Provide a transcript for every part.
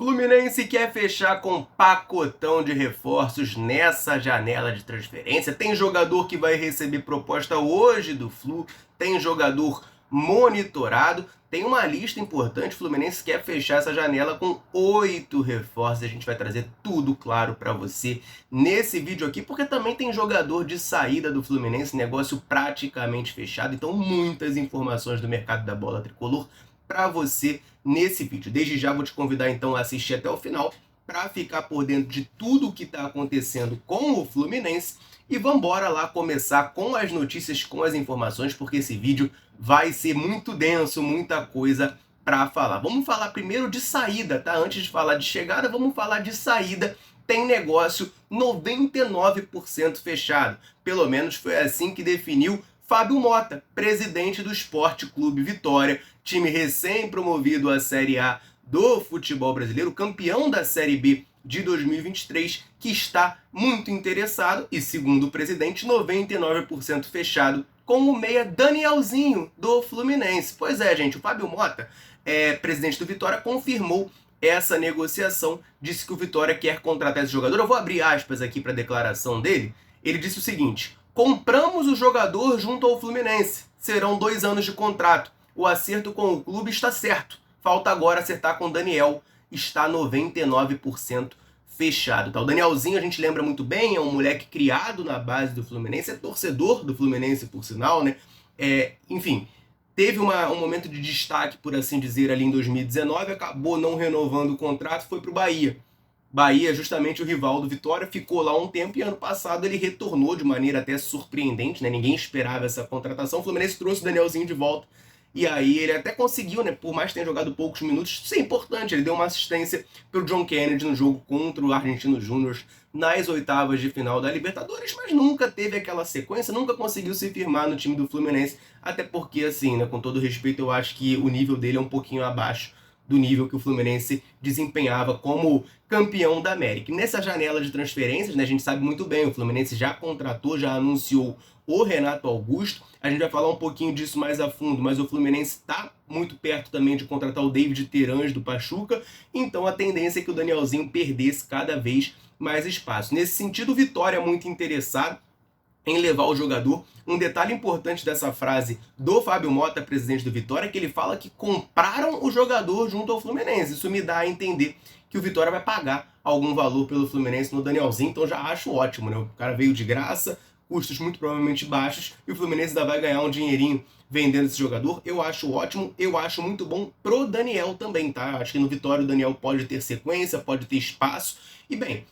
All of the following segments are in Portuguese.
Fluminense quer fechar com pacotão de reforços nessa janela de transferência. Tem jogador que vai receber proposta hoje do Flu, tem jogador monitorado. Tem uma lista importante, o Fluminense quer fechar essa janela com 8 reforços. A gente vai trazer tudo claro para você nesse vídeo aqui, porque também tem jogador de saída do Fluminense, negócio praticamente fechado. Então muitas informações do mercado da bola tricolor para você nesse vídeo. Desde já vou te convidar então a assistir até o final para ficar por dentro de tudo o que está acontecendo com o Fluminense. E vamos embora lá começar com as notícias, com as informações, porque esse vídeo vai ser muito denso, muita coisa para falar. Vamos falar primeiro de saída, tá? Antes de falar de chegada, vamos falar de saída. Tem negócio 99% fechado. Pelo menos foi assim que definiu Fábio Mota, presidente do Sport Clube Vitória, time recém-promovido à Série A do futebol brasileiro, campeão da Série B de 2023, que está muito interessado e, segundo o presidente, 99% fechado com o meia Danielzinho do Fluminense. Pois é, gente, o Fábio Mota, presidente do Vitória, confirmou essa negociação, disse que o Vitória quer contratar esse jogador. Eu vou abrir aspas aqui para a declaração dele. Ele disse o seguinte: compramos o jogador junto ao Fluminense, serão 2 anos de contrato. O acerto com o clube está certo. Falta agora acertar com o Daniel. Está 99% fechado. Tá? O Danielzinho a gente lembra muito bem, é um moleque criado na base do Fluminense, é torcedor do Fluminense, por sinal, né? Enfim, teve um momento de destaque, por assim dizer, ali em 2019, acabou não renovando o contrato, foi para o Bahia. Bahia, justamente o rival do Vitória, ficou lá um tempo e ano passado ele retornou de maneira até surpreendente, né? Ninguém esperava essa contratação. O Fluminense trouxe o Danielzinho de volta. E aí ele até conseguiu, né, por mais que tenha jogado poucos minutos, isso é importante, ele deu uma assistência pro John Kennedy no jogo contra o Argentino Júnior nas oitavas de final da Libertadores, mas nunca teve aquela sequência, nunca conseguiu se firmar no time do Fluminense, até porque, assim, né, com todo respeito, eu acho que o nível dele é um pouquinho abaixo do nível que o Fluminense desempenhava como campeão da América. E nessa janela de transferências, né, a gente sabe muito bem, o Fluminense já contratou, já anunciou o Renato Augusto. A gente vai falar um pouquinho disso mais a fundo, mas o Fluminense está muito perto também de contratar o David Terãs do Pachuca, então a tendência é que o Danielzinho perdesse cada vez mais espaço. Nesse sentido, o Vitória é muito interessado em levar o jogador. Um detalhe importante dessa frase do Fábio Mota, presidente do Vitória, é que ele fala que compraram o jogador junto ao Fluminense. Isso me dá a entender que o Vitória vai pagar algum valor pelo Fluminense no Danielzinho, então já acho ótimo, né? O cara veio de graça, custos muito provavelmente baixos, e o Fluminense ainda vai ganhar um dinheirinho vendendo esse jogador. Eu acho ótimo, eu acho muito bom pro Daniel também, tá? Acho que no Vitória o Daniel pode ter sequência, pode ter espaço. E bem,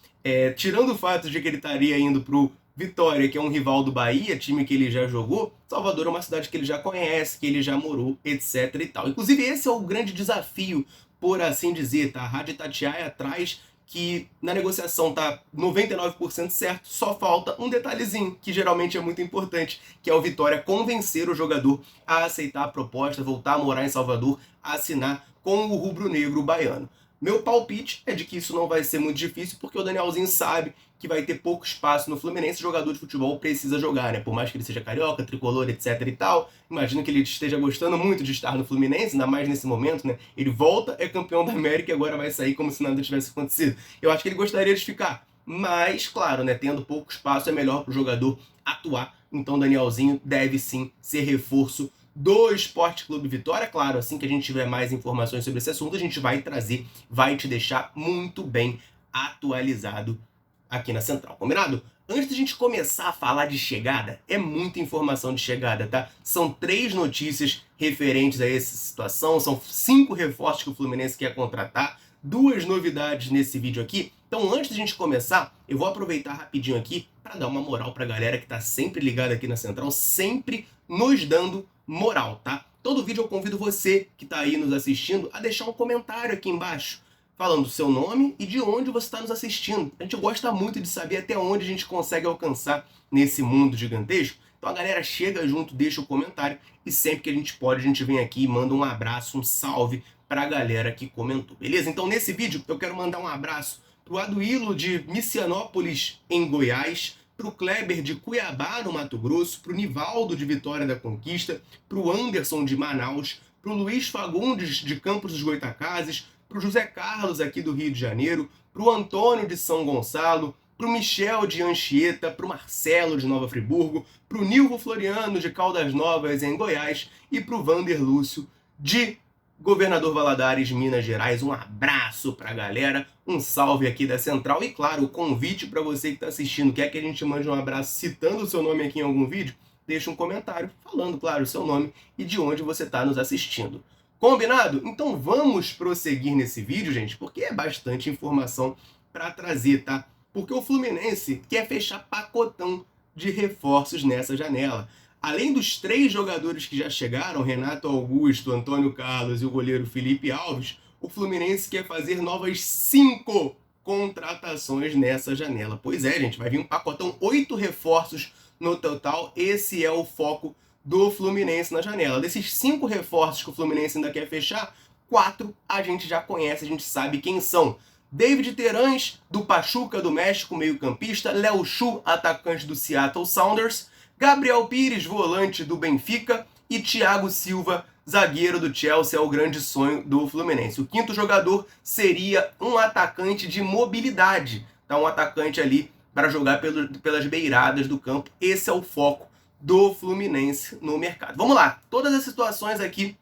tirando o fato de que ele estaria indo pro Vitória, que é um rival do Bahia, time que ele já jogou, Salvador é uma cidade que ele já conhece, que ele já morou, etc e tal. Inclusive esse é o grande desafio, por assim dizer, tá? A Rádio Itatiaia atrás que na negociação tá 99% certo, só falta um detalhezinho, que geralmente é muito importante, que é o Vitória convencer o jogador a aceitar a proposta, voltar a morar em Salvador, a assinar com o rubro-negro baiano. Meu palpite é de que isso não vai ser muito difícil, porque o Danielzinho sabe que vai ter pouco espaço no Fluminense, jogador de futebol precisa jogar, né? Por mais que ele seja carioca, tricolor, etc e tal, imagino que ele esteja gostando muito de estar no Fluminense, ainda mais nesse momento, né? Ele volta, é campeão da América e agora vai sair como se nada tivesse acontecido. Eu acho que ele gostaria de ficar, mas, claro, né? Tendo pouco espaço é melhor para o jogador atuar, então Danielzinho deve sim ser reforço do Sport Clube Vitória. Claro, assim que a gente tiver mais informações sobre esse assunto, a gente vai trazer, vai te deixar muito bem atualizado aqui na Central, combinado? Antes de a gente começar a falar de chegada, é muita informação de chegada, tá? São 3 notícias referentes a essa situação, são 5 reforços que o Fluminense quer contratar, 2 novidades nesse vídeo aqui. Então, antes de a gente começar, eu vou aproveitar rapidinho aqui para dar uma moral pra galera que tá sempre ligada aqui na Central, sempre nos dando moral, tá? Todo vídeo eu convido você que tá aí nos assistindo a deixar um comentário aqui embaixo, falando o seu nome e de onde você está nos assistindo. A gente gosta muito de saber até onde a gente consegue alcançar nesse mundo gigantesco. Então a galera chega junto, deixa o comentário e sempre que a gente pode, a gente vem aqui e manda um abraço, um salve pra galera que comentou, beleza? Então nesse vídeo eu quero mandar um abraço pro Aduílo de Micianópolis, em Goiás, pro Kleber de Cuiabá, no Mato Grosso, pro Nivaldo de Vitória da Conquista, pro Anderson de Manaus, pro Luiz Fagundes de Campos dos Goytacazes, para o José Carlos aqui do Rio de Janeiro, para o Antônio de São Gonçalo, para o Michel de Anchieta, para o Marcelo de Nova Friburgo, para o Nilvo Floriano de Caldas Novas em Goiás e para o Vander Lúcio de Governador Valadares, Minas Gerais. Um abraço para a galera, um salve aqui da Central e, claro, o convite para você que está assistindo. Quer que a gente mande um abraço citando o seu nome aqui em algum vídeo? Deixa um comentário falando, claro, o seu nome e de onde você está nos assistindo. Combinado? Então vamos prosseguir nesse vídeo, gente, porque é bastante informação para trazer, tá? Porque o Fluminense quer fechar pacotão de reforços nessa janela. Além dos 3 jogadores que já chegaram, Renato Augusto, Antônio Carlos e o goleiro Felipe Alves, o Fluminense quer fazer novas 5 contratações nessa janela. Pois é, gente, vai vir um pacotão, 8 reforços no total. Esse é o foco do Fluminense na janela. Desses 5 reforços que o Fluminense ainda quer fechar, 4 a gente já conhece, a gente sabe quem são. David Terãs, do Pachuca do México, meio-campista. Léo Chu, atacante do Seattle Sounders. Gabriel Pires, volante do Benfica. E Thiago Silva, zagueiro do Chelsea, é o grande sonho do Fluminense. O 5º jogador seria um atacante de mobilidade, tá? Um atacante ali para jogar pelas beiradas do campo. Esse é o foco do Fluminense no mercado. Vamos lá, todas as situações aqui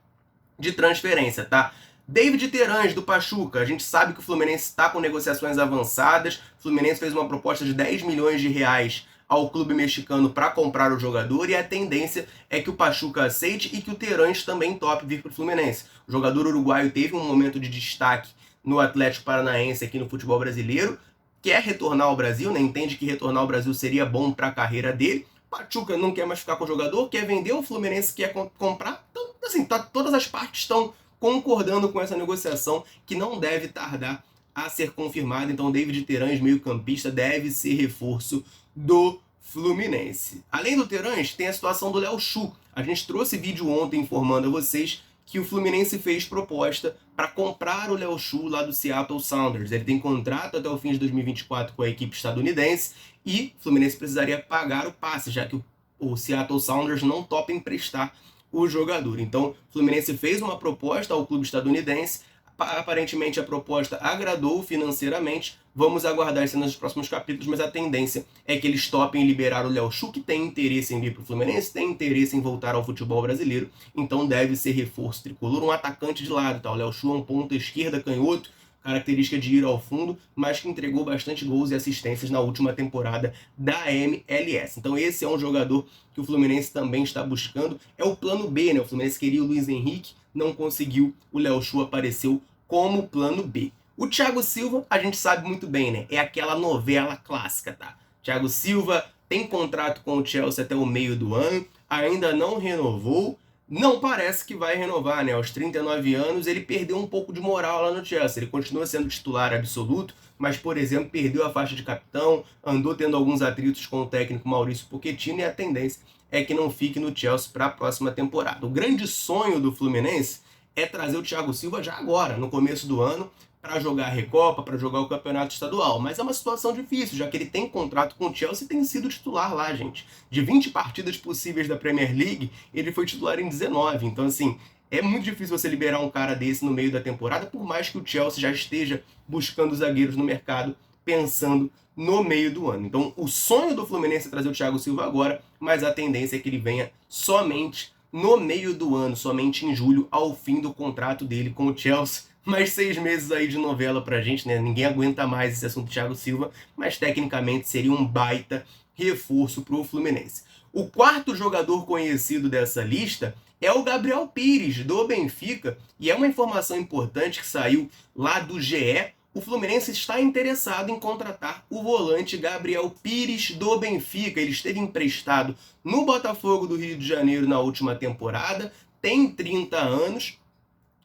de transferência, tá? David Terãs, do Pachuca. A gente sabe que o Fluminense está com negociações avançadas. O Fluminense fez uma proposta de 10 milhões de reais ao clube mexicano para comprar o jogador e a tendência é que o Pachuca aceite e que o Terãs também tope vir para o Fluminense. O jogador uruguaio teve um momento de destaque no Atlético Paranaense aqui no futebol brasileiro, quer retornar ao Brasil, né? Entende que retornar ao Brasil seria bom para a carreira dele. Pachuca não quer mais ficar com o jogador, quer vender, o Fluminense quer comprar. Então, assim, todas as partes estão concordando com essa negociação que não deve tardar a ser confirmada. Então, David Terãs, meio-campista, deve ser reforço do Fluminense. Além do Terãs, tem a situação do Léo Chu. A gente trouxe vídeo ontem informando a vocês que o Fluminense fez proposta para comprar o Léo Chu lá do Seattle Sounders. Ele tem contrato até o fim de 2024 com a equipe estadunidense e o Fluminense precisaria pagar o passe, já que o Seattle Sounders não topa emprestar o jogador. Então, o Fluminense fez uma proposta ao clube estadunidense. Aparentemente a proposta agradou financeiramente. Vamos aguardar cenas dos próximos capítulos, mas a tendência é que eles topem liberar o Léo Chu, que tem interesse em vir para o Fluminense, tem interesse em voltar ao futebol brasileiro, então deve ser reforço tricolor, um atacante de lado, tá? O Léo Chu é um ponta esquerda, canhoto, característica de ir ao fundo, mas que entregou bastante gols e assistências na última temporada da MLS. Então esse é um jogador que o Fluminense também está buscando. É o plano B, né? O Fluminense queria o Luiz Henrique, não conseguiu, o Léo Chu apareceu como plano B. O Thiago Silva, a gente sabe muito bem, né? É aquela novela clássica, tá? Thiago Silva tem contrato com o Chelsea até o meio do ano, ainda não renovou, não parece que vai renovar, né? Aos 39 anos ele perdeu um pouco de moral lá no Chelsea. Ele continua sendo titular absoluto, mas, por exemplo, perdeu a faixa de capitão, andou tendo alguns atritos com o técnico Maurício Pochettino e a tendência é que não fique no Chelsea para a próxima temporada. O grande sonho do Fluminense é trazer o Thiago Silva já agora, no começo do ano, para jogar a Recopa, para jogar o Campeonato Estadual. Mas é uma situação difícil, já que ele tem contrato com o Chelsea e tem sido titular lá, gente. De 20 partidas possíveis da Premier League, ele foi titular em 19. Então, assim, é muito difícil você liberar um cara desse no meio da temporada, por mais que o Chelsea já esteja buscando zagueiros no mercado, pensando no meio do ano. Então, o sonho do Fluminense é trazer o Thiago Silva agora, mas a tendência é que ele venha somente no meio do ano, somente em julho, ao fim do contrato dele com o Chelsea. Mais 6 meses aí de novela pra gente, né? Ninguém aguenta mais esse assunto do Thiago Silva, mas tecnicamente seria um baita reforço pro Fluminense. O 4º jogador conhecido dessa lista é o Gabriel Pires, do Benfica, e é uma informação importante que saiu lá do GE. O Fluminense está interessado em contratar o volante Gabriel Pires do Benfica. Ele esteve emprestado no Botafogo do Rio de Janeiro na última temporada, tem 30 anos,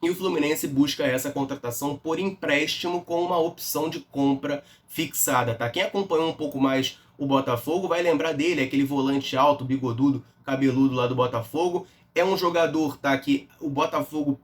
e o Fluminense busca essa contratação por empréstimo com uma opção de compra fixada, tá? Quem acompanhou um pouco mais o Botafogo vai lembrar dele, aquele volante alto, bigodudo, cabeludo lá do Botafogo. É um jogador, tá? Que o Botafogo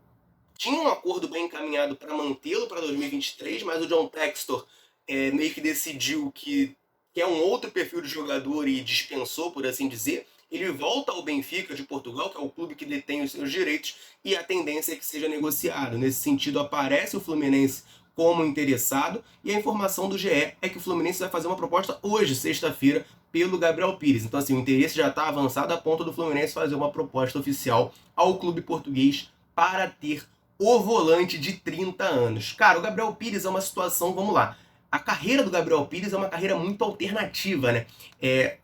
tinha um acordo bem encaminhado para mantê-lo para 2023, mas o John Textor meio que decidiu que é um outro perfil de jogador e dispensou, por assim dizer. ele volta ao Benfica de Portugal, que é o clube que detém os seus direitos, e a tendência é que seja negociado. Nesse sentido, aparece o Fluminense como interessado, e a informação do GE é que o Fluminense vai fazer uma proposta hoje, sexta-feira, pelo Gabriel Pires. Então, assim, o interesse já está avançado a ponto do Fluminense fazer uma proposta oficial ao clube português para ter o volante de 30 anos. Cara, o Gabriel Pires é uma situação, vamos lá. A carreira do Gabriel Pires é uma carreira muito alternativa, né?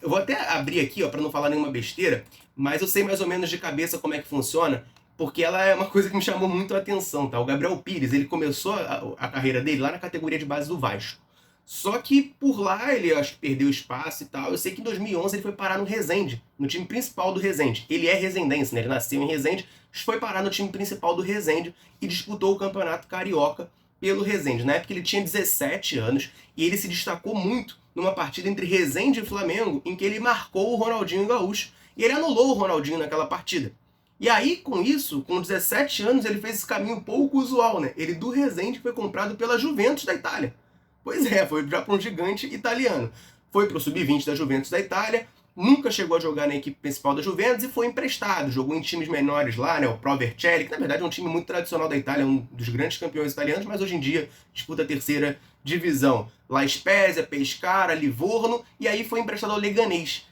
Eu vou até abrir aqui, ó, para não falar nenhuma besteira, mas eu sei mais ou menos de cabeça como é que funciona, porque ela é uma coisa que me chamou muito a atenção, tá? O Gabriel Pires, ele começou a carreira dele lá na categoria de base do Vasco. Só que por lá ele acho que perdeu espaço e tal. Eu sei que em 2011 ele foi parar no Resende, no time principal do Resende. Ele é resendense, né? Ele nasceu em Resende, foi parar no time principal do Resende e disputou o Campeonato Carioca pelo Resende. Na época ele tinha 17 anos e ele se destacou muito numa partida entre Resende e Flamengo, em que ele marcou o Ronaldinho Gaúcho. E ele anulou o Ronaldinho naquela partida. E aí, com isso, com 17 anos, ele fez esse caminho pouco usual, né? Ele do Resende foi comprado pela Juventus da Itália. Pois é, foi já para um gigante italiano. Foi para o sub-20 da Juventus da Itália, nunca chegou a jogar na equipe principal da Juventus e foi emprestado. Jogou em times menores lá, né? O Pro Vercelli, que na verdade é um time muito tradicional da Itália, um dos grandes campeões italianos, mas hoje em dia disputa a terceira divisão. La Spezia, Pescara, Livorno, e aí foi emprestado ao Leganés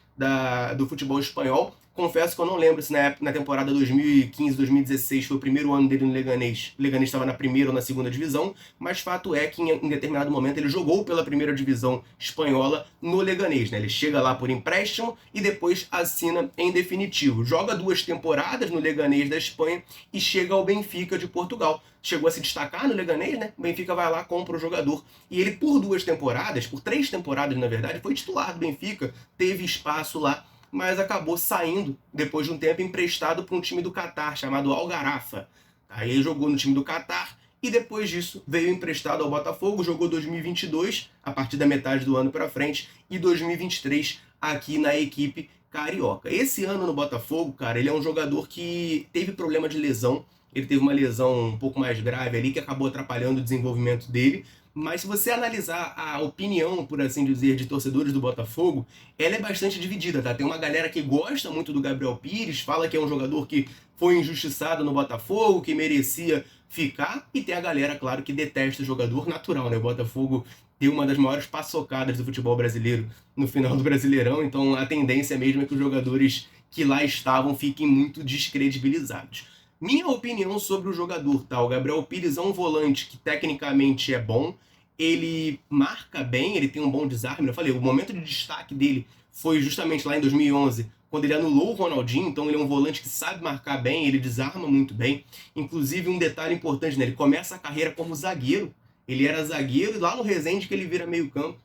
do futebol espanhol. Confesso que eu não lembro se na temporada 2015, 2016 foi o primeiro ano dele no Leganés. O Leganés estava na primeira ou na segunda divisão, mas fato é que em determinado momento ele jogou pela primeira divisão espanhola no Leganés, né? Ele chega lá por empréstimo e depois assina em definitivo. Joga 2 temporadas no Leganés da Espanha e chega ao Benfica de Portugal. Chegou a se destacar no Leganés, né? O Benfica vai lá, compra o jogador. E ele por 2 temporadas, por 3 temporadas na verdade, foi titular do Benfica, teve espaço lá, mas acabou saindo, depois de um tempo, emprestado para um time do Catar, chamado Al Gharafa. Aí ele jogou no time do Catar e depois disso veio emprestado ao Botafogo, jogou 2022, a partir da metade do ano para frente, e 2023 aqui na equipe carioca. Esse ano no Botafogo, cara, ele é um jogador que teve problema de lesão, ele teve uma lesão um pouco mais grave ali, que acabou atrapalhando o desenvolvimento dele, mas se você analisar a opinião, por assim dizer, de torcedores do Botafogo, ela é bastante dividida, tá? Tem uma galera que gosta muito do Gabriel Pires, fala que é um jogador que foi injustiçado no Botafogo, que merecia ficar, e tem a galera, claro, que detesta o jogador natural, né? O Botafogo tem uma das maiores paçocadas do futebol brasileiro no final do Brasileirão, então a tendência mesmo é que os jogadores que lá estavam fiquem muito descredibilizados. Minha opinião sobre o jogador, tá? O Gabriel Pires é um volante que tecnicamente é bom, ele marca bem, ele tem um bom desarme. Eu falei, o momento de destaque dele foi justamente lá em 2011, quando ele anulou o Ronaldinho, então ele é um volante que sabe marcar bem, ele desarma muito bem. Inclusive, um detalhe importante, né? Ele começa a carreira como zagueiro, ele era zagueiro e lá no Resende que ele vira meio campo.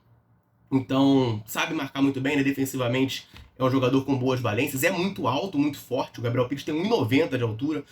Então, sabe marcar muito bem, né? Defensivamente é um jogador com boas valências, é muito alto, muito forte. O Gabriel Pires tem 1,90 de altura.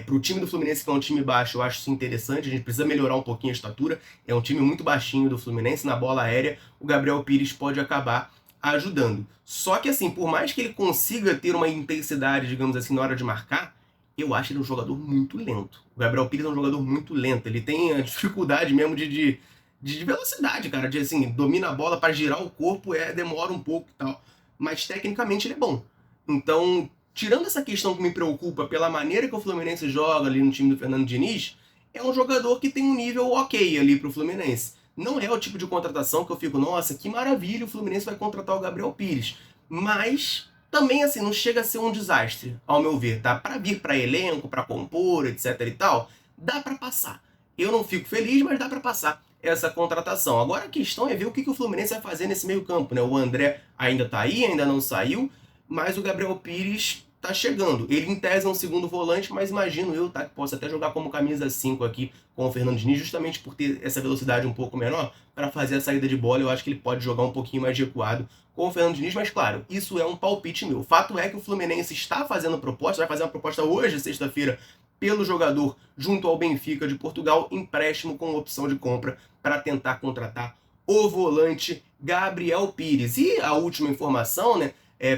Para o time do Fluminense, que é um time baixo, eu acho isso interessante. A gente precisa melhorar um pouquinho a estatura. É um time muito baixinho do Fluminense. Na bola aérea, o Gabriel Pires pode acabar ajudando. Só que, assim, por mais que ele consiga ter uma intensidade, digamos assim, na hora de marcar, eu acho ele um jogador muito lento. O Gabriel Pires é um jogador muito lento. Ele tem a dificuldade mesmo de velocidade, cara. De, assim, domina a bola para girar o corpo, demora um pouco e tal. Mas, tecnicamente, ele é bom. Então, tirando essa questão que me preocupa pela maneira que o Fluminense joga ali no time do Fernando Diniz, é um jogador que tem um nível ok ali pro Fluminense. Não é o tipo de contratação que eu fico, nossa, que maravilha, o Fluminense vai contratar o Gabriel Pires. Mas também, assim, não chega a ser um desastre, ao meu ver, tá? Para vir para elenco, para compor, etc e tal, dá para passar. Eu não fico feliz, mas dá para passar essa contratação. Agora a questão é ver o que o Fluminense vai fazer nesse meio campo, né? O André ainda tá aí, ainda não saiu, mas o Gabriel Pires tá chegando. Ele em tese é um segundo volante, mas imagino eu, tá, que possa até jogar como camisa 5 aqui com o Fernando Diniz, justamente por ter essa velocidade um pouco menor, para fazer a saída de bola. Eu acho que ele pode jogar um pouquinho mais recuado com o Fernando Diniz, mas claro, isso é um palpite meu. O fato é que o Fluminense está fazendo proposta, vai fazer uma proposta hoje, sexta-feira, pelo jogador junto ao Benfica de Portugal, empréstimo com opção de compra para tentar contratar o volante Gabriel Pires. E a última informação, né?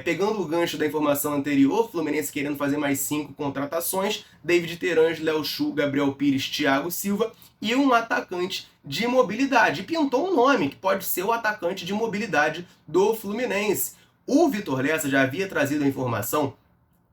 Pegando o gancho da informação anterior, Fluminense querendo fazer mais 5 contratações, David Terãs, Léo Chu, Gabriel Pires, Thiago Silva e um atacante de mobilidade. E pintou um nome que pode ser o atacante de mobilidade do Fluminense. o Vitor Lessa já havia trazido a informação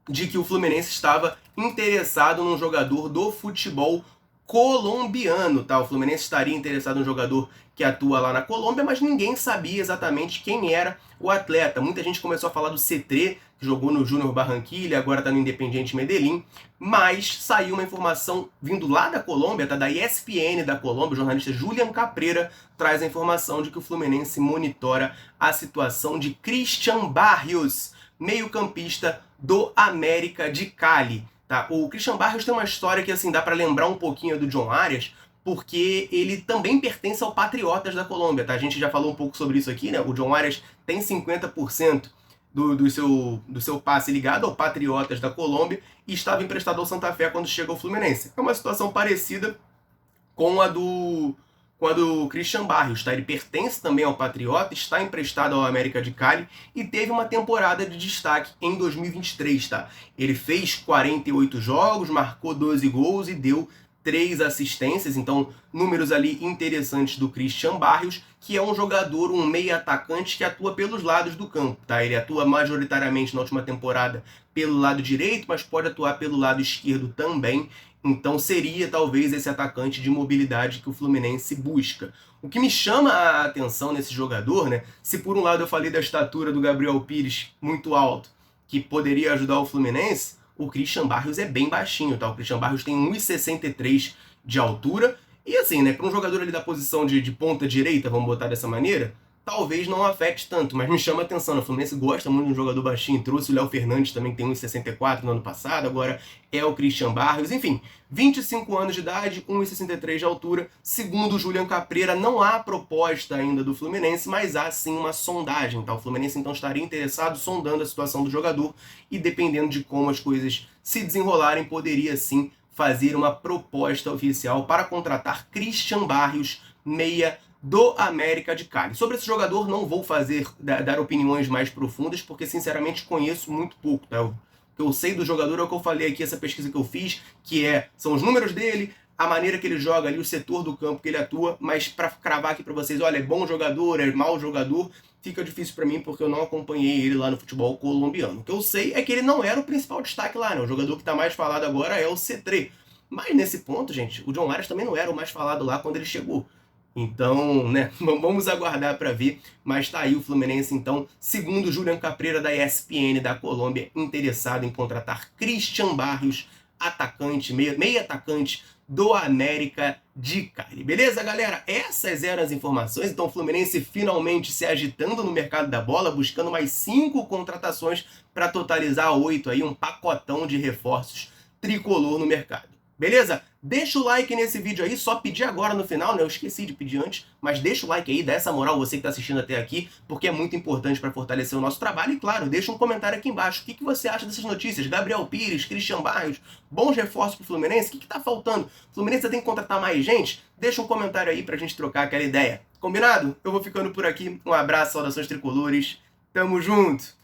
de que o Fluminense estava interessado num jogador do futebol colombiano, tá? O Fluminense estaria interessado num jogador que atua lá na Colômbia, mas ninguém sabia exatamente quem era o atleta. Muita gente começou a falar do C3, que jogou no Júnior Barranquilla, agora está no Independiente Medellín, mas saiu uma informação vindo lá da Colômbia, tá? Da ESPN da Colômbia, o jornalista Julian Caprera traz a informação de que o Fluminense monitora a situação de Christian Barrios, meio-campista do América de Cali. Tá? O Christian Barrios tem uma história que assim dá para lembrar um pouquinho do John Arias, porque ele também pertence ao Patriotas da Colômbia. Tá? A gente já falou um pouco sobre isso aqui, né? O John Arias tem 50% do seu passe ligado ao Patriotas da Colômbia e estava emprestado ao Santa Fé quando chega ao Fluminense. É uma situação parecida com a do Christian Barrios, tá? Ele pertence também ao Patriota, está emprestado ao América de Cali e teve uma temporada de destaque em 2023, tá? Ele fez 48 jogos, marcou 12 gols e deu 3 assistências, então números ali interessantes do Christian Barrios, que é um jogador, um meia atacante que atua pelos lados do campo, tá? Ele atua majoritariamente na última temporada pelo lado direito, mas pode atuar pelo lado esquerdo também. Então seria talvez esse atacante de mobilidade que o Fluminense busca. O que me chama a atenção nesse jogador, né? Se por um lado eu falei da estatura do Gabriel Pires muito alto, que poderia ajudar o Fluminense, o Christian Barrios é bem baixinho, tá? O Christian Barrios tem 1,63 de altura. E assim, né? Para um jogador ali da posição de ponta direita, vamos botar dessa maneira, talvez não afete tanto, mas me chama a atenção. O Fluminense gosta muito de um jogador baixinho, trouxe o Léo Fernandes também, que tem 1,64 no ano passado, agora é o Christian Barrios. Enfim, 25 anos de idade, 1,63 de altura. Segundo o Julian Caprera, não há proposta ainda do Fluminense, mas há sim uma sondagem. Tá? O Fluminense então estaria interessado, sondando a situação do jogador e dependendo de como as coisas se desenrolarem, poderia sim fazer uma proposta oficial para contratar Christian Barrios, meia do América de Cali. Sobre esse jogador não vou dar opiniões mais profundas, porque sinceramente conheço muito pouco, tá? O que eu sei do jogador é o que eu falei aqui, essa pesquisa que eu fiz, são os números dele, a maneira que ele joga ali, o setor do campo que ele atua, mas para cravar aqui para vocês, olha, é bom jogador, é mau jogador, fica difícil para mim porque eu não acompanhei ele lá no futebol colombiano. O que eu sei é que ele não era o principal destaque lá, né? O jogador que está mais falado agora é o C3. Mas nesse ponto, gente, o John Arias também não era o mais falado lá quando ele chegou. Então, né, vamos aguardar para ver, mas tá aí o Fluminense, então, segundo Julian Caprera da ESPN da Colômbia, interessado em contratar Christian Barrios, atacante, meio atacante do América de Cali. Beleza, galera? Essas eram as informações, então o Fluminense finalmente se agitando no mercado da bola, buscando mais 5 contratações para totalizar 8 aí, um pacotão de reforços tricolor no mercado. Beleza? Deixa o like nesse vídeo aí, só pedir agora no final, né? Eu esqueci de pedir antes, mas deixa o like aí, dá essa moral você que está assistindo até aqui, porque é muito importante para fortalecer o nosso trabalho. E claro, deixa um comentário aqui embaixo. O que você acha dessas notícias? Gabriel Pires, Christian Barrios, bons reforços pro Fluminense? O que tá faltando? O Fluminense tem que contratar mais gente? Deixa um comentário aí pra gente trocar aquela ideia. Combinado? Eu vou ficando por aqui. Um abraço, saudações tricolores. Tamo junto!